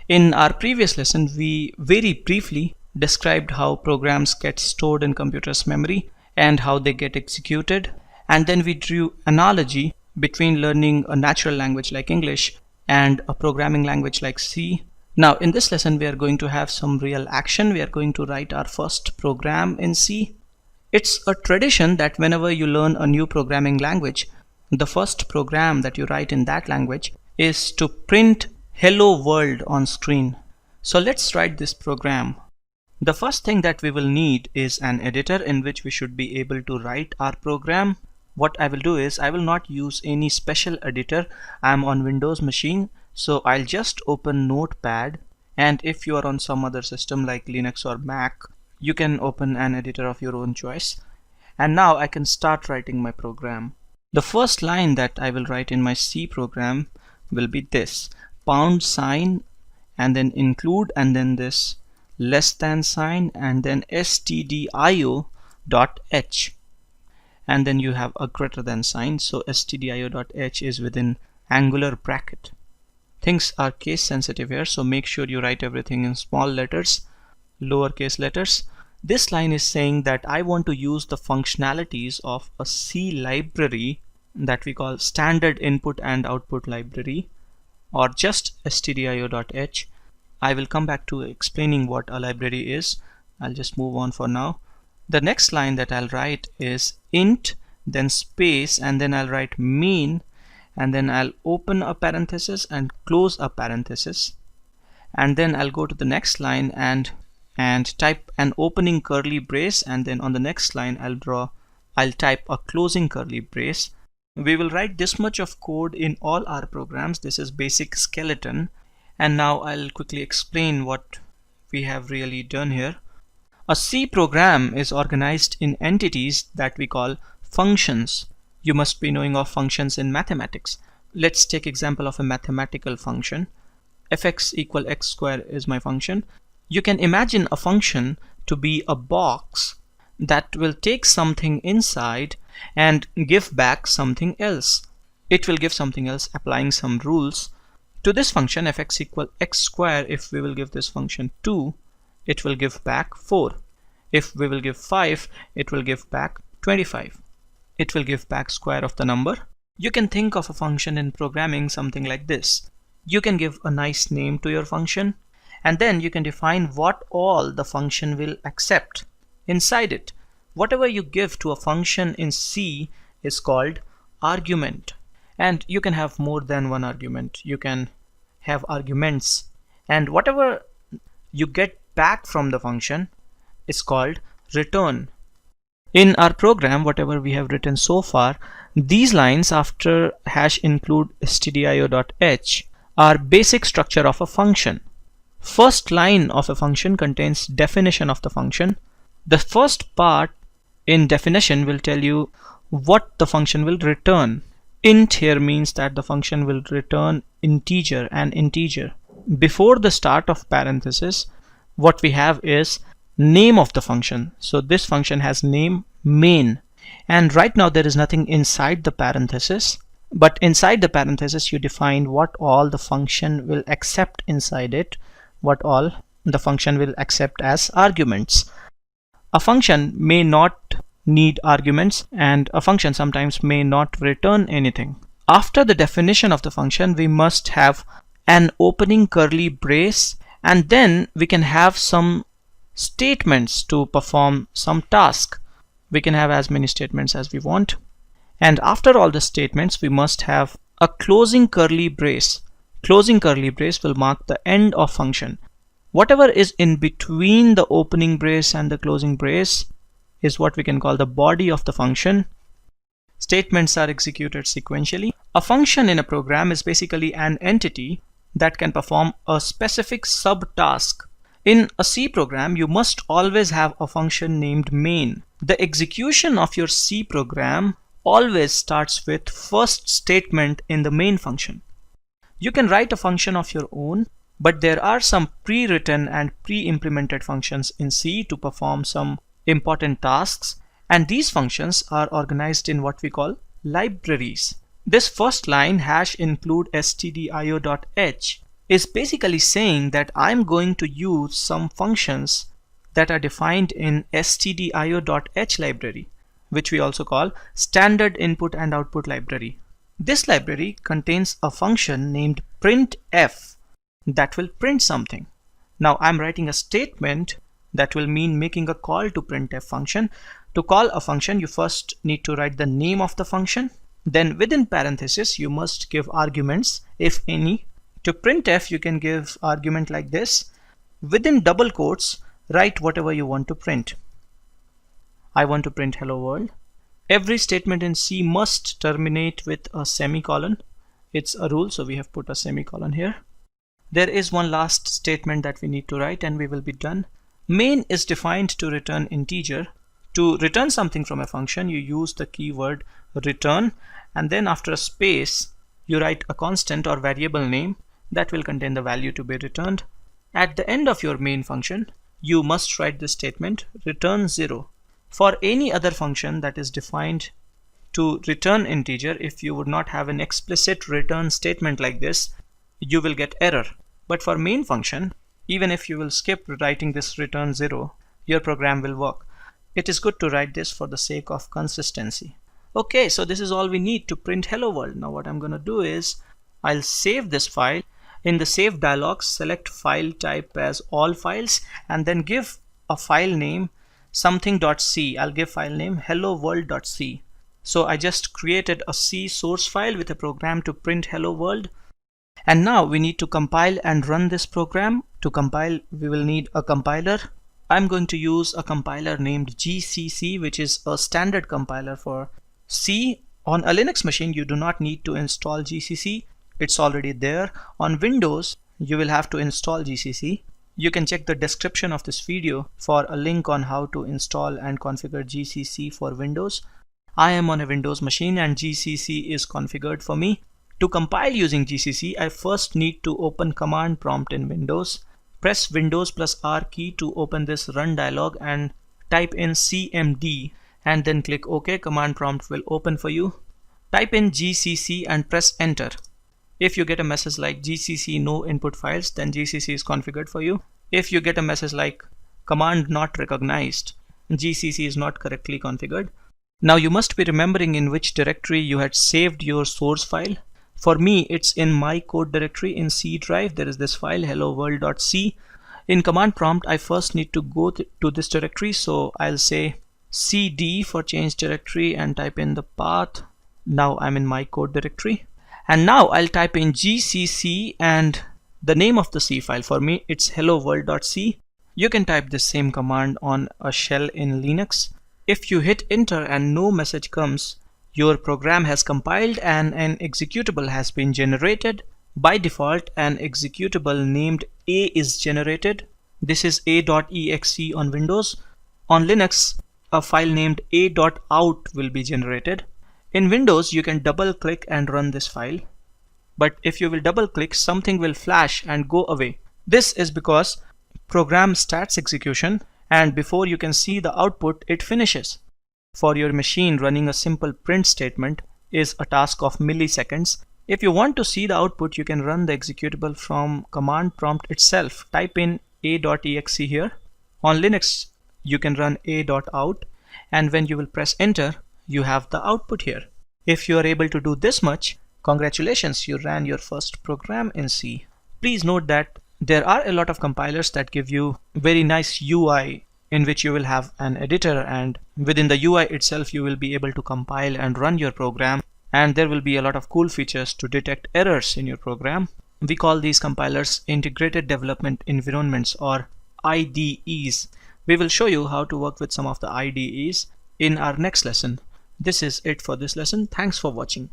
In our previous lesson, we very briefly described how programs get stored in computers' memory and how they get executed, and then we drew analogy between learning a natural language like English and a programming language like C. Now in this lesson we are going to have some real action. We are going to write our first program in C. It's a tradition that whenever you learn a new programming language, the first program that you write in that language is to print hello world on screen. So let's write this program. The first thing that we will need is an editor in which we should be able to write our program. What I will do is I will not use any special editor. I'm on Windows machine, so I'll just open Notepad, and if you are on some other system like Linux or Mac, you can open an editor of your own choice. And now I can start writing my program. The first line that I will write in my C program will be this: £, and then include, and then this less than sign, and then stdio.h, and then you have a greater than sign, so stdio.h is within angular bracket. Things are case sensitive here, so make sure you write everything in small letters, lowercase letters. This line is saying that I want to use the functionalities of a C library that we call standard input and output library, or just stdio.h. I will come back to explaining what a library is. I'll just move on for now. The next line that I'll write is int, then space, and then I'll write main, and then I'll open a parenthesis and close a parenthesis, and then I'll go to the next line and type an opening curly brace, and then on the next line I'll type a closing curly brace. We will write this much of code in all our programs. This is basic skeleton, and now I'll quickly explain what we have really done here. A C program is organized in entities that we call functions. You must be knowing of functions in mathematics. Let's take example of a mathematical function. fx equal x square is my function. You can imagine a function to be a box that will take something inside and give back something else. It will give something else applying some rules. To this function fx equal x square, if we will give this function 2, it will give back 4. If we will give 5, it will give back 25. It will give back square of the number. You can think of a function in programming something like this. You can give a nice name to your function, and then you can define what all the function will accept inside it. Whatever you give to a function in C is called argument, and you can have more than one argument. You can have arguments, and whatever you get back from the function is called return. In our program, whatever we have written so far, these lines after #include stdio.h are basic structure of a function. First line of a function contains definition of the function. The first part in definition will tell you what the function will return. Int here means that the function will return integer, an integer. Before the start of parenthesis, what we have is name of the function. So this function has name main, and right now there is nothing inside the parenthesis, but inside the parenthesis you define what all the function will accept inside it, what all the function will accept as arguments. A function may not need arguments, and a function sometimes may not return anything. After the definition of the function, we must have an opening curly brace, and then we can have some statements to perform some task. We can have as many statements as we want, and after all the statements we must have a closing curly brace. Closing curly brace will mark the end of function. Whatever is in between the opening brace and the closing brace is what we can call the body of the function. Statements are executed sequentially. A function in a program is basically an entity that can perform a specific subtask. In a C program, you must always have a function named main. The execution of your C program always starts with first statement in the main function. You can write a function of your own, but there are some pre-written and pre-implemented functions in C to perform some important tasks, and these functions are organized in what we call libraries. This first line #include stdio.h is basically saying that I'm going to use some functions that are defined in stdio.h library, which we also call standard input and output library. This library contains a function named printf that will print something. Now I'm writing a statement that will mean making a call to printf function. To call a function, you first need to write the name of the function. Then within parentheses, you must give arguments, if any. To printf, you can give argument like this. Within double quotes, write whatever you want to print. I want to print hello world. Every statement in C must terminate with a semicolon. It's a rule, so we have put a semicolon here. There is one last statement that we need to write and we will be done. Main is defined to return integer. To return something from a function, you use the keyword return, and then after a space, you write a constant or variable name that will contain the value to be returned. At the end of your main function, you must write the statement return 0. For any other function that is defined to return integer, if you would not have an explicit return statement like this, you will get error. But for main function, even if you will skip writing this return 0, your program will work. It is good to write this for the sake of consistency. Okay, so this is all we need to print hello world. Now what I'm going to do is I'll save this file. In the save dialog, select file type as all files and then give a file name something.c. I'll give file name hello world.c. So I just created a C source file with a program to print hello world. And now we need to compile and run this program. To compile, we will need a compiler. I'm going to use a compiler named GCC, which is a standard compiler for C. On a Linux machine, you do not need to install GCC. It's already there. On Windows, you will have to install GCC. You can check the description of this video for a link on how to install and configure GCC for Windows. I am on a Windows machine and GCC is configured for me. To compile using GCC, I first need to open command prompt in Windows. Press Windows plus R key to open this run dialog and type in cmd and then click OK. Command prompt will open for you. Type in GCC and press enter. If you get a message like GCC no input files, then GCC is configured for you. If you get a message like command not recognized, GCC is not correctly configured. Now you must be remembering in which directory you had saved your source file. For me, it's in my code directory in C drive. There is this file hello world.c. In command prompt, I first need to go to this directory. So I'll say cd for change directory and type in the path. Now I'm in my code directory. And now I'll type in gcc and the name of the C file. For me, it's hello world.c. You can type the same command on a shell in Linux. If you hit enter and no message comes, your program has compiled and an executable has been generated. By default, an executable named A is generated. This is a.exe on Windows. On Linux, a file named a.out will be generated. In Windows, you can double click and run this file. But if you will double click, something will flash and go away. This is because program starts execution and before you can see the output, it finishes. For your machine, running a simple print statement is a task of milliseconds. If you want to see the output, you can run the executable from command prompt itself. Type in a.exe here. On Linux, you can run a.out, and when you will press enter, you have the output here. If you are able to do this much, congratulations, you ran your first program in C. Please note that there are a lot of compilers that give you very nice UI in which you will have an editor, and within the UI itself you will be able to compile and run your program, and there will be a lot of cool features to detect errors in your program. We call these compilers integrated development environments or IDEs. We will show you how to work with some of the IDEs in our next lesson. This is it for this lesson. Thanks for watching.